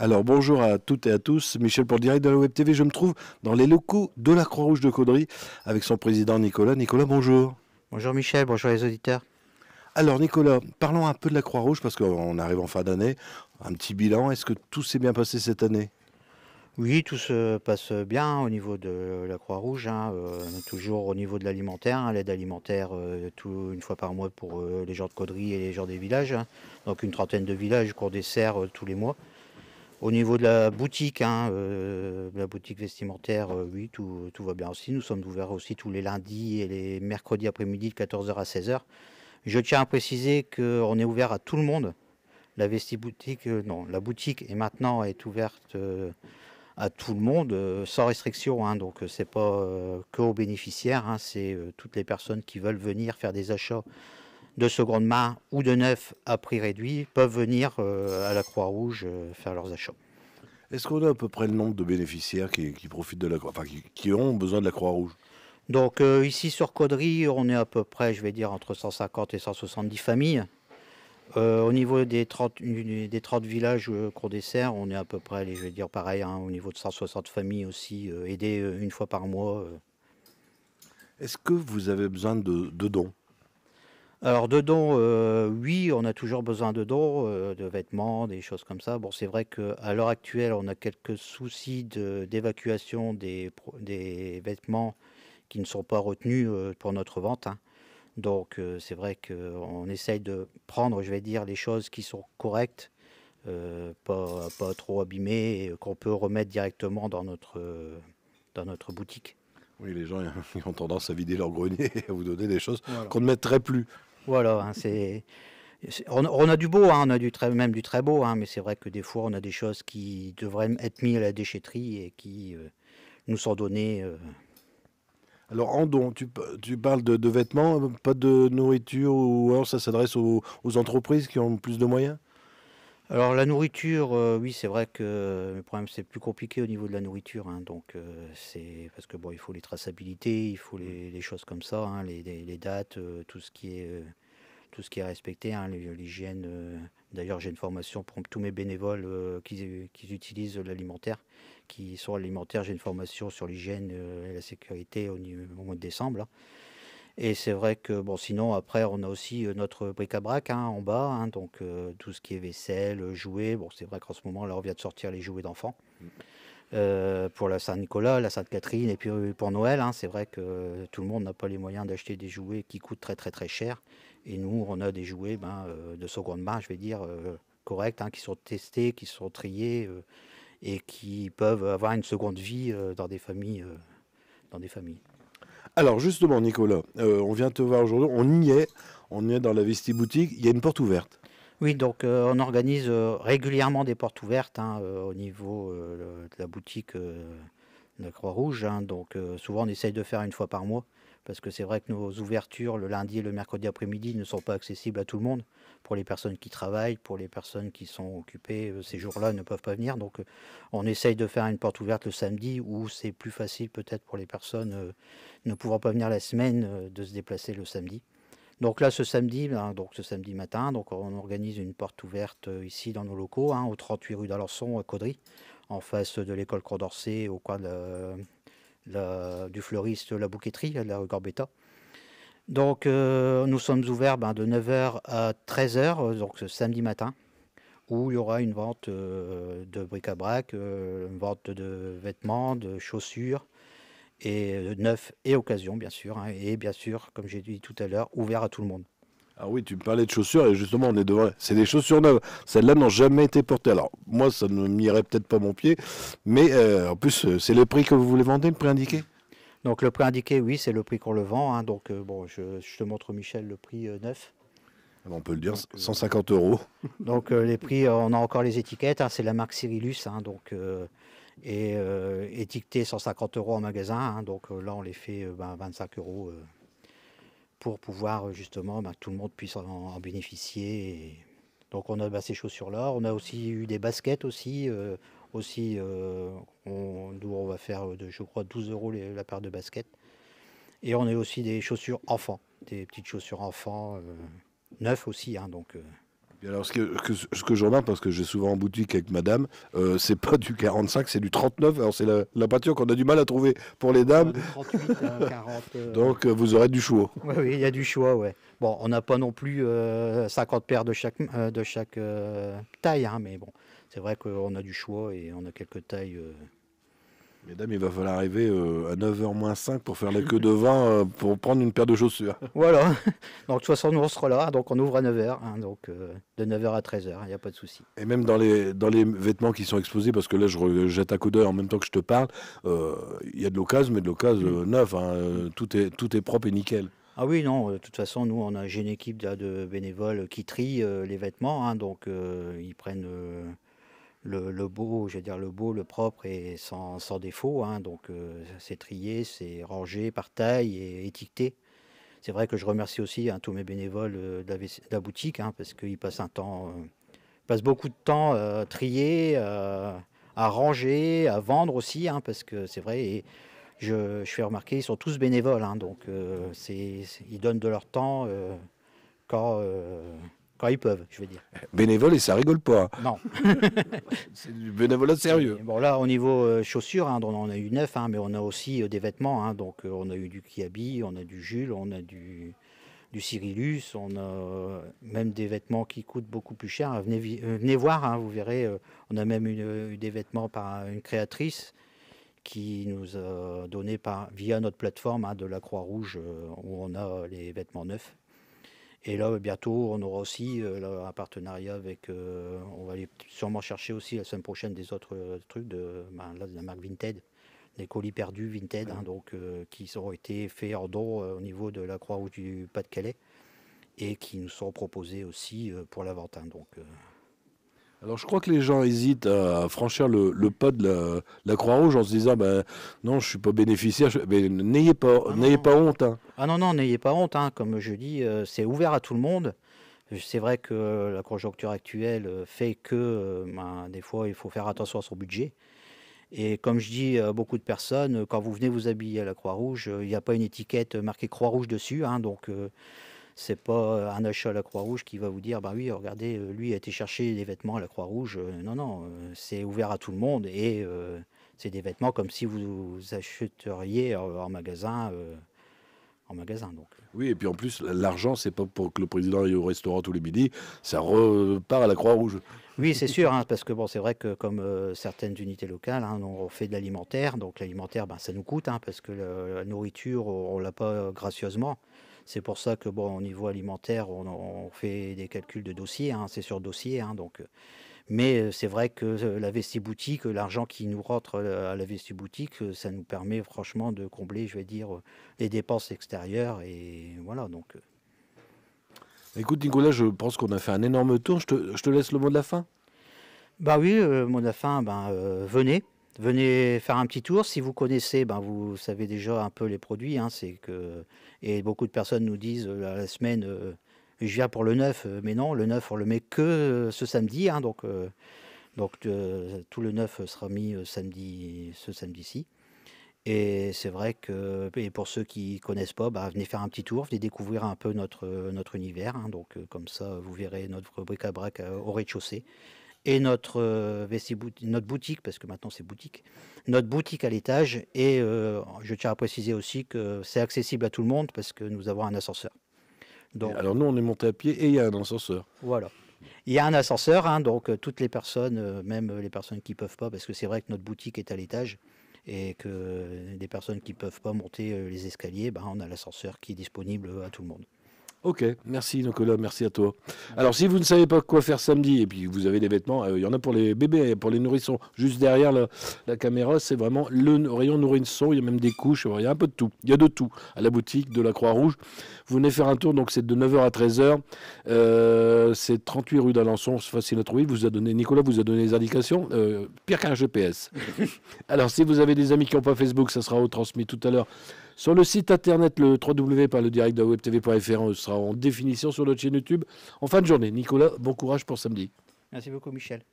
Alors bonjour à toutes et à tous, Michel pour le direct de la Web TV. Je me trouve dans les locaux de la Croix-Rouge de Caudry avec son président Nicolas. Nicolas, bonjour. Bonjour Michel, bonjour les auditeurs. Alors Nicolas, parlons un peu de la Croix-Rouge parce qu'on arrive en fin d'année. Un petit bilan, est-ce que tout s'est bien passé cette année? Oui, tout se passe bien au niveau de la Croix-Rouge, hein, toujours au niveau de l'alimentaire, hein, l'aide alimentaire une fois par mois pour les gens de Caudry et les gens des villages, hein. Donc une trentaine de villages qu'on dessert tous les mois. Au niveau de la boutique, hein, la boutique vestimentaire, oui, tout va bien aussi. Nous sommes ouverts aussi tous les lundis et les mercredis après-midi de 14h à 16h. Je tiens à préciser qu'on est ouvert à tout le monde. La boutique, non, la boutique est maintenant ouverte à tout le monde, sans restriction, hein. Donc c'est pas que aux bénéficiaires, hein, c'est toutes les personnes qui veulent venir faire des achats de seconde main ou de neuf à prix réduit peuvent venir à la Croix-Rouge faire leurs achats. Est-ce qu'on a à peu près le nombre de bénéficiaires qui profitent de la Croix, enfin qui ont besoin de la Croix-Rouge? Donc ici sur Caudry, on est à peu près, je vais dire, entre 150 et 170 familles. Au niveau des 30 villages qu'on dessert, on est à peu près, allez, je vais dire pareil, hein, au niveau de 160 familles aussi, aidées une fois par mois. Est-ce que vous avez besoin de dons? Alors de dons, oui, on a toujours besoin de dons, de vêtements, des choses comme ça. Bon, c'est vrai qu'à l'heure actuelle, on a quelques soucis d'évacuation des vêtements qui ne sont pas retenus pour notre vente, hein. Donc c'est vrai qu'on essaye de prendre, je vais dire, les choses qui sont correctes, pas trop abîmées, et qu'on peut remettre directement dans notre boutique. Oui, les gens ils ont tendance à vider leur grenier et à vous donner des choses Voilà. qu'on ne mettrait plus. Voilà, hein, on a du beau, hein, on a même du très beau, hein, mais c'est vrai que des fois on a des choses qui devraient être mises à la déchetterie et qui nous sont données. Alors en don, tu parles de vêtements, pas de nourriture, ou alors ça s'adresse aux entreprises qui ont plus de moyens? Alors la nourriture, oui, c'est vrai que le problème c'est plus compliqué au niveau de la nourriture, hein, donc c'est parce que bon, il faut les traçabilités, il faut les choses comme ça, hein, les dates, tout ce qui est respecté, hein, l'hygiène. D'ailleurs, j'ai une formation pour tous mes bénévoles qui utilisent l'alimentaire, qui sont alimentaires. J'ai une formation sur l'hygiène et la sécurité au mois de décembre, là. Et c'est vrai que, bon, sinon, après, on a aussi notre bric-à-brac, hein, en bas, hein, donc tout ce qui est vaisselle, jouets. Bon, c'est vrai qu'en ce moment, là, on vient de sortir les jouets d'enfants. Pour la Saint-Nicolas, la Sainte-Catherine et puis pour Noël, hein, c'est vrai que tout le monde n'a pas les moyens d'acheter des jouets qui coûtent très très très cher. Et nous, on a des jouets de seconde main, je vais dire, corrects, hein, qui sont testés, qui sont triés et qui peuvent avoir une seconde vie dans des familles. Dans des familles. Alors justement, Nicolas, on vient te voir aujourd'hui, on y est dans la Vesti-Boutique, il y a une porte ouverte. Oui, donc on organise régulièrement des portes ouvertes, hein, au niveau de la boutique de la Croix-Rouge, hein. Donc souvent on essaye de faire une fois par mois parce que c'est vrai que nos ouvertures le lundi et le mercredi après-midi ne sont pas accessibles à tout le monde. Pour les personnes qui travaillent, pour les personnes qui sont occupées, ces jours-là ne peuvent pas venir. Donc on essaye de faire une porte ouverte le samedi où c'est plus facile peut-être pour les personnes ne pouvant pas venir la semaine de se déplacer le samedi. Donc là, ce samedi, donc ce samedi matin, donc on organise une porte ouverte ici dans nos locaux, hein, au 38 rue d'Alençon à Caudry, en face de l'école Condorcet, au coin du fleuriste La Bouqueterie, à la rue Gambetta. Donc nous sommes ouverts de 9h à 13h, donc ce samedi matin, où il y aura une vente de bric-à-brac, une vente de vêtements, de chaussures, et neuf et occasion, bien sûr, hein, et bien sûr, comme j'ai dit tout à l'heure, ouvert à tout le monde. Ah oui, tu me parlais de chaussures et justement on est devant, c'est des chaussures neuves. Celles-là n'ont jamais été portées. Alors moi ça ne m'irait peut-être pas mon pied, mais en plus c'est le prix que vous voulez vendre, le prix indiqué? Donc le prix indiqué, oui, c'est le prix qu'on le vend, hein. Donc bon, je te montre Michel le prix neuf. On peut le dire, Donc, 150 euros. les prix, on a encore les étiquettes, hein, c'est la marque Cyrillus, hein, donc et étiqueté 150 euros en magasin, hein. Donc là on les fait 25 euros pour pouvoir justement que tout le monde puisse en bénéficier. Donc on a ces chaussures-là. On a aussi eu des baskets aussi. Nous on va faire, je crois, 12 euros la paire de baskets. Et on a aussi des chaussures enfants, des petites chaussures enfants, neuves aussi, hein, donc. Et alors, ce que je remarque, parce que j'ai souvent en boutique avec madame, c'est pas du 45, c'est du 39. Alors, c'est la peinture qu'on a du mal à trouver pour les dames. Du 38 à 40. Donc, vous aurez du choix. Oui, oui, il y a du choix, ouais. Bon, on n'a pas non plus 50 paires de chaque taille, hein, mais bon, c'est vrai qu'on a du choix et on a quelques tailles. Mesdames, il va falloir arriver à 9h moins 5 pour faire la queue de 20 pour prendre une paire de chaussures. Voilà. Donc, de toute façon, nous, on sera là. Donc, on ouvre à 9h. Hein, donc, de 9h à 13h, il n'y a pas de souci. Et même dans les vêtements qui sont exposés, parce que là, je jette un coup d'œil en même temps que je te parle, il y a de l'occasion, mais de l'occasion neuf. Hein, tout est propre et nickel. Ah oui, non, de toute façon, nous, j'ai une équipe de bénévoles qui trient les vêtements. Hein, donc, ils prennent le beau, je veux dire le beau, le propre et sans défaut. Hein, donc, c'est trié, c'est rangé par taille et étiqueté. C'est vrai que je remercie aussi hein, tous mes bénévoles de la boutique hein, parce qu'ils passent passent beaucoup de temps à trier, à ranger, à vendre aussi, hein, parce que c'est vrai. Et je fais remarquer, ils sont tous bénévoles, hein, donc ils donnent de leur temps quand, quand ils peuvent, je veux dire. Bénévole et ça rigole pas. Non. C'est du bénévolat sérieux. Bon là, au niveau chaussures, hein, on a eu 9, hein, mais on a aussi des vêtements. Hein, donc on a eu du Kiabi, on a du Jules, on a du Cyrillus, on a même des vêtements qui coûtent beaucoup plus cher. Venez voir, hein, vous verrez, on a même eu des vêtements par une créatrice qui nous a donné via notre plateforme hein, de la Croix-Rouge où on a les vêtements neufs. Et là, bientôt, on aura aussi là, un partenariat avec... on va aller sûrement chercher aussi la semaine prochaine des autres trucs de la marque Vinted, des colis perdus Vinted, hein, donc, qui auront été faits en don au niveau de la Croix-Rouge du Pas-de-Calais et qui nous seront proposés aussi pour la vente. Hein, donc, Alors, je crois que les gens hésitent à franchir le pas de la Croix-Rouge en se disant ben, non, je ne suis pas bénéficiaire. Mais n'ayez pas honte. Hein. Ah non, non, n'ayez pas honte. Hein, comme je dis, c'est ouvert à tout le monde. C'est vrai que la conjoncture actuelle fait que des fois, il faut faire attention à son budget. Et comme je dis à beaucoup de personnes, quand vous venez vous habiller à la Croix-Rouge, il n'y a pas une étiquette marquée Croix-Rouge dessus. Hein, donc, c'est pas un achat à la Croix-Rouge qui va vous dire, bah oui, regardez, lui a été chercher des vêtements à la Croix-Rouge. Non, non, c'est ouvert à tout le monde et c'est des vêtements comme si vous achèteriez en magasin. Donc. Oui, et puis en plus, l'argent, c'est pas pour que le président aille au restaurant tous les midis, ça repart à la Croix-Rouge. Oui, c'est sûr, hein, parce que bon, c'est vrai que comme certaines unités locales, hein, on fait de l'alimentaire, donc l'alimentaire, ben, ça nous coûte, hein, parce que la nourriture, on l'a pas gracieusement. C'est pour ça que bon, au niveau alimentaire, on fait des calculs de dossier, hein, c'est sur dossier, hein, donc. Mais c'est vrai que la vestiboutique, l'argent qui nous rentre à la vestiboutique, ça nous permet franchement de combler, je vais dire, les dépenses extérieures et voilà donc. Écoute Nicolas, je pense qu'on a fait un énorme tour. Je te laisse le mot de la fin. Bah oui, le mot de la fin, venez faire un petit tour. Si vous connaissez, vous savez déjà un peu les produits. Hein, et beaucoup de personnes nous disent la semaine, je viens pour le 9, mais non, le 9 on le met que ce samedi. Hein, donc tout le 9 sera mis ce samedi-ci. Et c'est vrai que et pour ceux qui connaissent pas, venez faire un petit tour, venez découvrir un peu notre univers. Hein, donc comme ça, vous verrez notre bric-à-brac au rez-de-chaussée. Et notre boutique, parce que maintenant c'est boutique, notre boutique à l'étage. Et je tiens à préciser aussi que c'est accessible à tout le monde parce que nous avons un ascenseur. Donc, alors nous, on est monté à pied et il y a un ascenseur. Voilà. Il y a un ascenseur, hein, donc toutes les personnes, même les personnes qui ne peuvent pas, parce que c'est vrai que notre boutique est à l'étage et que des personnes qui ne peuvent pas monter les escaliers, on a l'ascenseur qui est disponible à tout le monde. Ok, merci Nicolas, merci à toi. Alors si vous ne savez pas quoi faire samedi et puis vous avez des vêtements, il y en a pour les bébés, pour les nourrissons, juste derrière la caméra, c'est vraiment le rayon nourrisson, il y a même des couches, il y a un peu de tout, il y a de tout à la boutique de la Croix-Rouge. Vous venez faire un tour, donc c'est de 9h à 13h, c'est 38 rue d'Alençon, c'est facile à trouver, Nicolas vous a donné les indications, pire qu'un GPS. Alors si vous avez des amis qui n'ont pas Facebook, ça sera retransmis tout à l'heure. Sur le site internet, le www.ledirectdewebtv.fr, sera en définition sur notre chaîne YouTube en fin de journée. Nicolas, bon courage pour samedi. Merci beaucoup, Michel.